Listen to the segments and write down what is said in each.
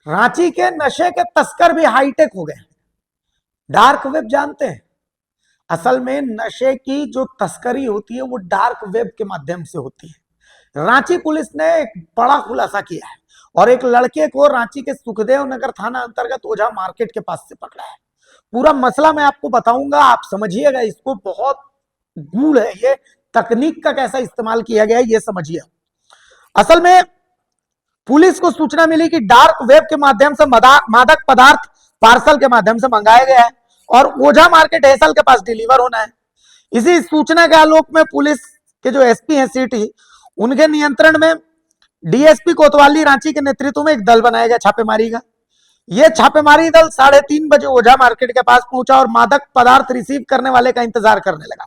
रांची के नशे के तस्कर भी हाईटेक हो गए। डार्क वेब जानते हैं? असल में नशे की जो तस्करी होती है वो डार्क वेब के माध्यम से होती है। रांची पुलिस ने एक बड़ा खुलासा किया है और एक लड़के को रांची के सुखदेव नगर थाना अंतर्गत ओझा मार्केट के पास से पकड़ा है। पूरा मसला मैं आपको बताऊंगा, आप समझिएगा इसको। बहुत गूढ़ है ये, तकनीक का कैसा इस्तेमाल किया गया है ये समझिए। असल में पुलिस को सूचना मिली कि डार्क वेब के माध्यम से मादक पदार्थ पार्सल के माध्यम से मंगाया गया है और ओझा मार्केट हेसल के पास डिलीवर होना है। इसी सूचना के आलोक में पुलिस के जो एसपी हैं सिटी, उनके नियंत्रण में डीएसपी कोतवाली रांची के नेतृत्व में एक दल बनाया गया छापेमारी का। यह छापेमारी दल 3:30 बजे ओझा मार्केट के पास पहुंचा और मादक पदार्थ रिसीव करने वाले का इंतजार करने लगा।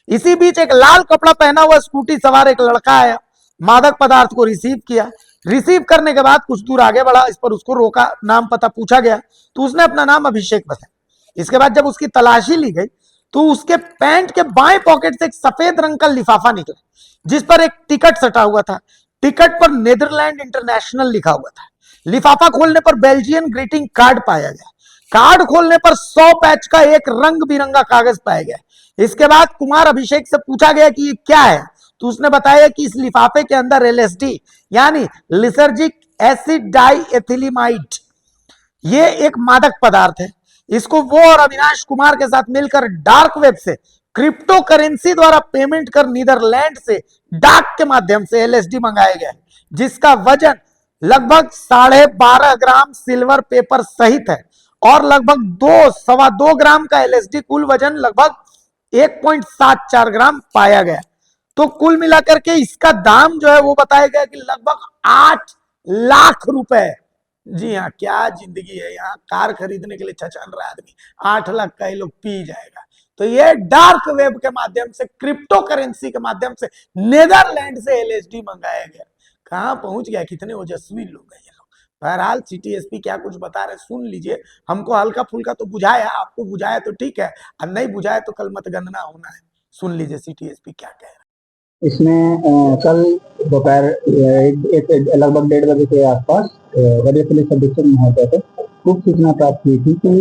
इसी बीच एक लाल कपड़ा पहना हुआ स्कूटी सवार एक लड़का आया, मादक पदार्थ को रिसीव किया। रिसीव करने के बाद कुछ दूर आगे बढ़ा, इस पर उसको रोका, नाम पता पूछा गया तो उसने अपना नाम अभिषेक बताया। इसके बाद जब उसकी तलाशी ली गई तो उसके पैंट के बाएं पॉकेट से एक सफेद रंग का लिफाफा निकला जिस पर एक टिकट सटा हुआ था। टिकट पर नेदरलैंड इंटरनेशनल लिखा हुआ था। लिफाफा खोलने पर बेल्जियन ग्रीटिंग कार्ड पाया गया। कार्ड खोलने पर 100 पैच का एक रंग बिरंगा कागज पाया गया। इसके बाद कुमार अभिषेक से पूछा गया कि ये क्या है, तो उसने बताया कि इस लिफाफे के अंदर एलएसडी यानी लिसर्जिक एसिड डाइएथिलीमाइड, ये एक मादक पदार्थ है। इसको वो और अविनाश कुमार के साथ मिलकर डार्क वेब से क्रिप्टो करेंसी द्वारा पेमेंट कर नीदरलैंड से डाक के माध्यम से एलएसडी मंगाया गया है, जिसका वजन लगभग 12.5 ग्राम सिल्वर पेपर सहित है और लगभग 2.25 ग्राम का एलएसडी, कुल वजन लगभग 1.74 ग्राम पाया गया। तो कुल मिलाकर के इसका दाम जो है वो बताया गया कि लगभग 8 लाख रुपए। जी हाँ, क्या जिंदगी है यहाँ, कार खरीदने के लिए छछन रहा आदमी, 8 लाख का ये लोग पी जाएगा। तो ये डार्क वेब के माध्यम से, क्रिप्टो करेंसी के माध्यम से नेदरलैंड से एलएसडी मंगाया गया। कहां पहुंच गया, कितने ओजस्वी लोग हैं ये लोग। बहरहाल सिटी एसपी क्या कुछ बता रहे सुन लीजिए। हमको हल्का फुल्का तो बुझाया, आपको बुझाया तो ठीक है, और नहीं बुझाया तो कल मतगणना होना है। सुन लीजिए सिटी एसपी क्या कह रहे हैं। इसमें कल दोपहर लगभग 1:30 बजे के आसपास वरीय पुलिस अधीक्षक महोदय से खूब सूचना प्राप्त हुई थी कि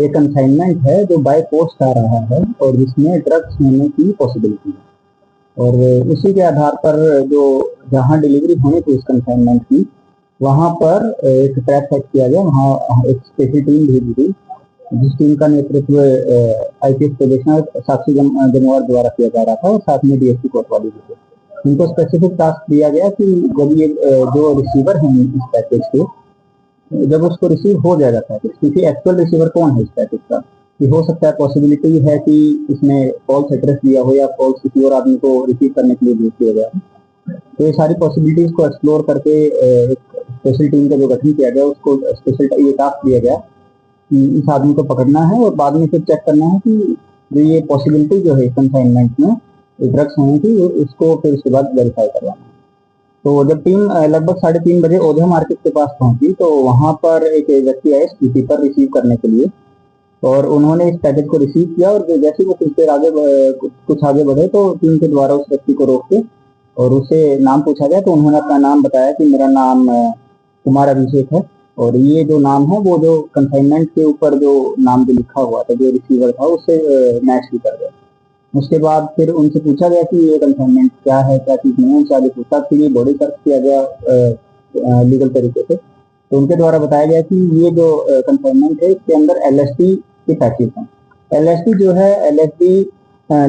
एक कंसाइनमेंट है जो बाय पोस्ट आ रहा है और जिसमें ड्रग्स होने की पॉसिबिलिटी है। और उसी के आधार पर जो जहां डिलीवरी होनी थी उस कंसाइनमेंट की, वहां पर एक ट्रैप सेट किया गया। वहां एक स्पेशल टीम भेजी गई जिस टीम का नेतृत्व आईपीएस प्रोबेशनर साक्षी जमवार द्वारा किया जा रहा था और साथ में डीएसपी कोतवाली भी थे। उनको स्पेसिफिक टास्क दिया गया कि जब ये जो रिसीवर है इस पैकेज के, जब उसको रिसीव हो जाएगा पैकेज, क्योंकि एक्चुअल रिसीवर कौन है इस पैकेज का, कि हो सकता है पॉसिबिलिटी है कि इसमें फॉल्स एड्रेस दिया हो या फॉल्स किसी और आदमी को रिसीव करने के लिए भेज दिया गया है। तो ये सारी पॉसिबिलिटीज को एक्सप्लोर करके एक स्पेशल टीम का जो गठन किया गया, उसको स्पेशल ये टास्क दिया गया कि इस आदमी को पकड़ना है और बाद में फिर चेक करना है कि जो ये पॉसिबिलिटी जो है कंसाइनमेंट में ड्रग्स होने की, उसको फिर उसके बाद वेरीफाई करवाना है। तो जब टीम लगभग 3:30 बजे ओझा मार्केट के पास पहुंची तो वहां पर एक व्यक्ति आए स्कूटी पर रिसीव करने के लिए और उन्होंने इस पैकेज को रिसीव किया। और जैसे वो कुछ आगे बढ़े तो टीम के द्वारा उस व्यक्ति को रोक के और उससे नाम पूछा गया। तो उन्होंने अपना नाम बताया कि मेरा नाम कुमार अभिषेक है और ये जो नाम है वो जो कंसाइनमेंट के ऊपर जो नाम जो लिखा हुआ था जो रिसीवर था उससे मैच भी कर गया। उसके बाद फिर उनसे पूछा गया कि ये कंसाइनमेंट क्या है, क्या चीज नहीं है। उनसे आगे पूछा, फिर ये बॉडी सर्च किया गया लीगल तरीके से। तो उनके द्वारा बताया गया कि ये जो कंसाइनमेंट है इसके अंदर एलएसडी के पैकेज हैं। एलएसडी जो है, LSD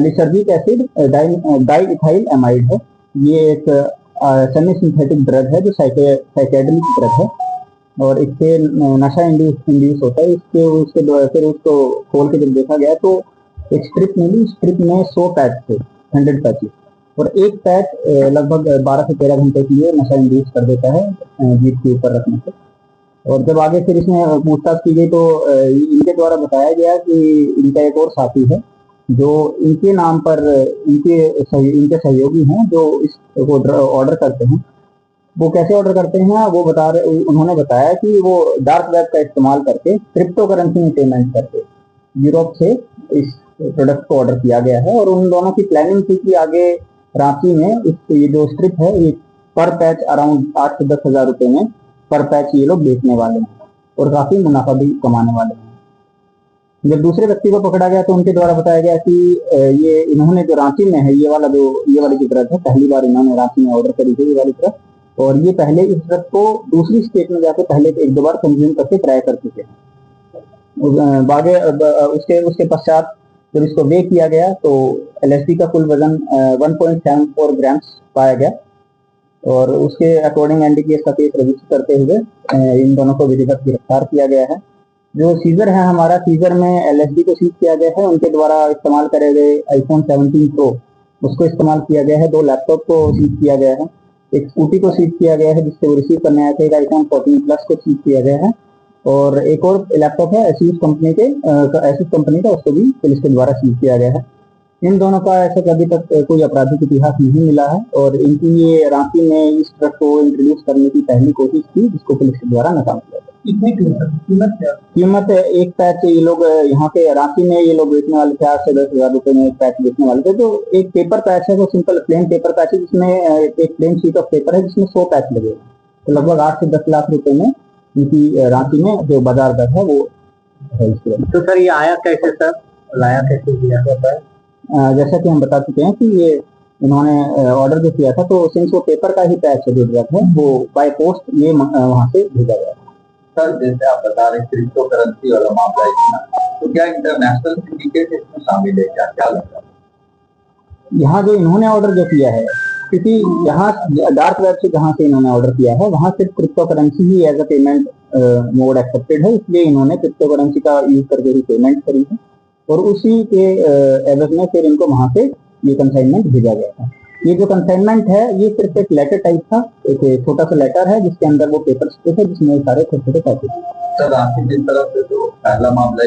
lysergic acid diethyl amide है। ये एक सेमी सिंथेटिक ड्रग है जो साइकेडेलिक ड्रग है और इससे नशा इंड्यूस होता है। उसके द्वारा फिर उसको खोल के जब देखा गया तो एक स्ट्रिप मिली, स्ट्रिप में 100 पैच थे, 100 पैचेस, और एक पैच लगभग 12 से 13 घंटे के लिए नशा इंड्यूस कर देता है जीप के ऊपर रखने से। और जब आगे फिर इसमें पूछताछ की गई तो इनके द्वारा बताया गया कि इनका एक और साथी है जो इनके नाम पर इनके सहयोगी हैं जो इसको ऑर्डर करते हैं। वो कैसे ऑर्डर करते हैं वो उन्होंने बताया कि वो डार्क वेब का इस्तेमाल करके क्रिप्टो करेंसी में पेमेंट करके यूरोप से इस प्रोडक्ट को ऑर्डर किया गया है। और उन दोनों की प्लानिंग थी कि आगे रांची में ये जो स्ट्रिप है ये पर पैच अराउंड 8 से 10 हजार रुपए में पर पैच ये लोग बेचने वाले हैं और काफी मुनाफा भी कमाने वाले हैं। जब दूसरे व्यक्ति को पकड़ा गया तो उनके द्वारा बताया गया कि ये इन्होंने जो रांची में है ये वाली जो ड्रग है, पहली बार इन्होंने रांची में ऑर्डर करी थी ये वाली ड्रग, और ये पहले इस ड्रग को दूसरी स्टेट में जाकर पहले 1-2 बार कंज्यूम करके ट्राई कर चुके हैं। उसके पश्चात जब इसको वे किया गया तो एलएसडी का कुल वजन 1.74 ग्राम्स पाया गया, और उसके अकॉर्डिंग एनडीपीएस का केस रजिस्टर करते हुए इन दोनों को विधिवत गिरफ्तार किया गया है। जो सीजर है हमारा, सीजर में एलएसडी को सीज किया गया है, उनके द्वारा इस्तेमाल करे गए आईफोन 17 प्रो उसको इस्तेमाल किया गया है, 2 लैपटॉप को सीज किया गया है, एक स्कूटी को सीज किया गया है जिससे वो रिसीव करने आए थे, एक आईफोन 14 प्लस को सीज किया गया है, और एक और लैपटॉप है एसूस कंपनी का, उसको भी पुलिस के द्वारा सीज किया गया है। इन दोनों का ऐसा कभी तक कोई आपराधिक इतिहास नहीं मिला है, और इनकी ये रांची में इस ट्रक को इंट्रोड्यूस करने की पहली कोशिश थी जिसको पुलिस के द्वारा नाकाम किया गया। कितनी कीमत क्या? कीमत एक पैच ये लोग यहाँ पे रांची में ये लोग बेचने वाले थे 8 से 10,000 रुपए में एक पैच बेचने वाले थे। तो एक पेपर पैच है, वो सिंपल प्लेन पेपर पैच है जिसमें एक प्लेन शीट ऑफ पेपर है जिसमें 100 पैच लगे, तो लगभग 8 से 10 लाख रुपए में इनकी रांची में जो बाजार दर है वो है। तो सर ये आया कैसे सर, लाया कैसे किया जाता है? जैसा कि हम बता चुके हैं कि ये इन्होंने ऑर्डर जो किया था तो सिंस वो पेपर का ही पैच है जो ड्रग है वो बाय पोस्ट ये वहां से भेजा गया। सर जैसे आप बता रहे क्रिप्टो करेंसी वाला मामला इतना, तो क्या इंटरनेशनल सिंडिकेट इसमें शामिल है क्या, क्या लगता है? यहाँ जो इन्होंने ऑर्डर जो किया है, क्योंकि यहाँ डार्क वेब से जहाँ से इन्होंने ऑर्डर किया है वहां सिर्फ क्रिप्टो करेंसी ही as a payment mode accepted है, इसलिए इन्होंने क्रिप्टो करेंसी का यूज करके ही पेमेंट करी है, और उसी के एवज में फिर इनको वहां से ये कंसाइनमेंट भेजा गया था। ये जो कंसाइनमेंट है ये सिर्फ एक लेटर टाइप था, एक छोटा सा लेटर है जिसके अंदर वो पेपर थे जिसमें सारे छोटे छोटे पैकेज। सर रांची की तरफ से तो पहला मामला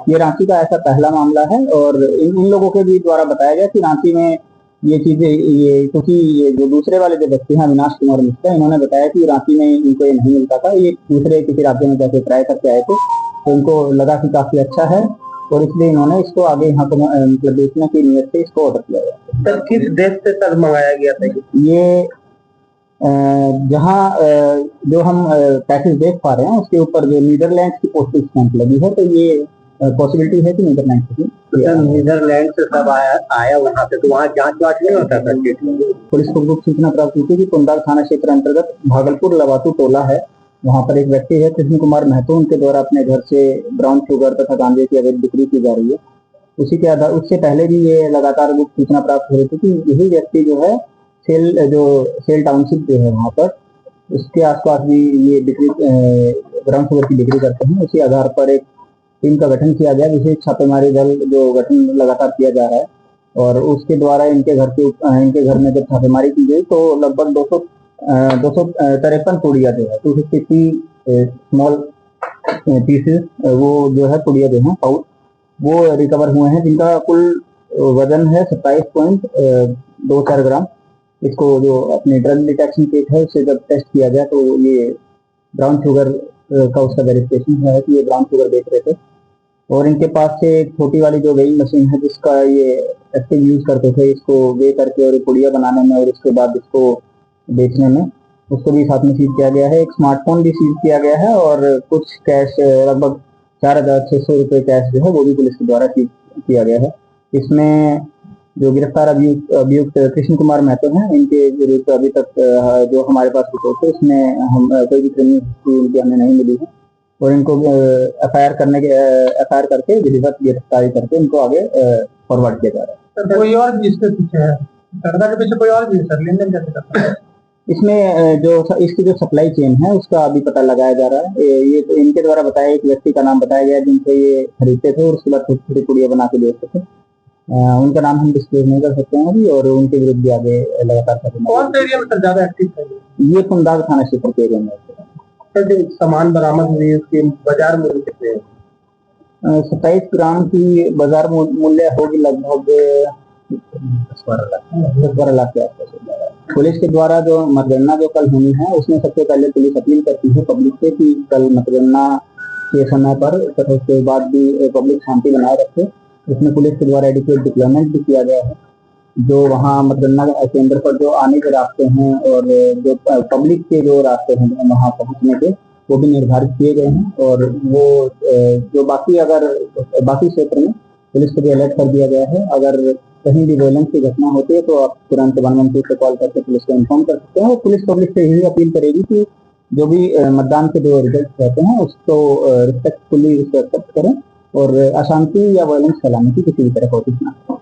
ये रांची का ऐसा पहला मामला है, और इन लोगों के भी द्वारा बताया गया कि रांची में ये चीजें ये क्योंकि ये जो दूसरे वाले जो व्यक्ति हैं अविनाश कुमार मिश्रा, इन्होंने बताया कि रांची में इनको ये नहीं मिलता था, ये दूसरे किसी राज्य में जाके ट्राई करके आए थे, तो इनको लगा कि काफी अच्छा है और इसलिए इन्होंने इसको आगे यहाँ को मतलब बेचने की नीयत से इसको ऑर्डर किया गया। सर किस देश से सर मंगाया गया था ये? जहाँ जो हम पैकेज देख पा रहे हैं उसके ऊपर जो नीदरलैंड की पोस्टल स्टैंप लगी है, तो ये पॉसिबिलिटी है कि नीदरलैंड से नीदरलैंड से सब आया वहाँ से, तो वहाँ जांच वाच नहीं होता था? पुलिस को गुप्त सूचना प्राप्त हुई थी कि कुंदाल थाना क्षेत्र अंतर्गत भागलपुर लवातू टोला है, वहाँ पर एक व्यक्ति है कृष्ण कुमार महतो, उनके द्वारा अपने घर से ब्राउन शुगर तथा गांजे की अवैध बिक्री की जा रही है। उसी के आधार उससे पहले भी ये लगातार गुप्त सूचना प्राप्त हो रही थी कि यही व्यक्ति जो है सेल टाउनशिप जो है वहाँ पर उसके आसपास भी ये बिक्री ब्राउन शुगर की बिक्री करते हैं। उसी आधार पर एक टीम का गठन किया गया, विशेष छापेमारी दल जो गठन लगातार किया जा रहा है, और उसके द्वारा इनके घर में जब छापेमारी की गई तो लगभग 253 पुड़िया जो है 253 स्मॉल पीसेस वो जो है पुड़िया जो है पाउच वो रिकवर हुए हैं, जिनका कुल वजन है 27.24 ग्राम। इसको जो अपने ड्रग डिटेक्शन किट है उससे जब टेस्ट किया गया तो ये ब्राउन शुगर का उसका वेरिफिकेशन है कि ये ब्राउन शुगर बेच रहे थे, और इनके पास से एक छोटी वाली जो वेइंग मशीन है जिसका ये एक्टिव यूज करते थे इसको वे करके और पुड़िया बनाने में और उसके बाद इसको बेचने में, उसको भी साथ में सीज किया गया है। एक स्मार्टफोन भी सीज किया गया है और कुछ कैश लगभग 4,600 रुपए कैश जो है वो भी पुलिस के द्वारा सीज किया गया है। इसमें जो गिरफ्तार अभियुक्त कृष्ण कुमार महतो हैं, इनके विरुद्ध अभी तक जो हमारे पास रिपोर्ट है उसमें हम कोई भी क्रिमिनल हिस्ट्री हमें नहीं मिली है, और इनको एफआईआर करके विधिवत गिरफ्तारी करके इनको आगे फॉरवर्ड किया जा रहा है। कोई और भी इसके पीछे है, के पीछे कोई और भी सर लेनदेन कैसे करता है? इसमें जो इसकी जो सप्लाई चेन है उसका अभी पता लगाया जा रहा है। ये तो इनके द्वारा बताया एक व्यक्ति का नाम बताया गया जिनसे ये खरीदते थे और उसके बाद छोटी छोटी पुड़िया बना के बेचते थे। उनका नाम हम डिस्क्लोज नहीं कर सकते हैं अभी, और उनके विरुद्ध भी आगे लगातार कौन सा एरिया में सर ज्यादा एक्टिव है? ये कुंदाल थाना क्षेत्र के एरिया में। सामान बरामद हुई उसकी बाजार मूल्य कितने है? 27 ग्राम की बाजार मूल्य होगी लगभग 12 लाख के आसपास। पुलिस के द्वारा जो मतगणना जो कल होनी है उसमें सबसे पहले पुलिस अपील करती है पब्लिक से कि कल मतगणना के समय पर तथा उसके बाद भी पब्लिक शांति बनाए रखे। इसमें पुलिस के द्वारा एडिक्वेट डिप्लॉयमेंट भी किया गया है, जो वहाँ मतगणना केंद्र पर जो आने के रास्ते हैं और जो पब्लिक के जो रास्ते हैं वहाँ पहुँचने के, वो भी निर्धारित किए गए हैं। और वो जो बाकी क्षेत्र में पुलिस को भी अलर्ट कर दिया गया है। अगर कहीं भी वायलेंस की घटना होती है तो आप तुरंत 112 पे कॉल करके पुलिस को इन्फॉर्म कर सकते हैं। और पुलिस पब्लिक से यही अपील करेगी कि जो भी मतदान के जो रिजल्ट रहते हैं उसको रिस्पेक्टफुली एक्सेप्ट करें और अशांति या वायलेंस फैलाने की किसी भी तरह कोशिश ना करें।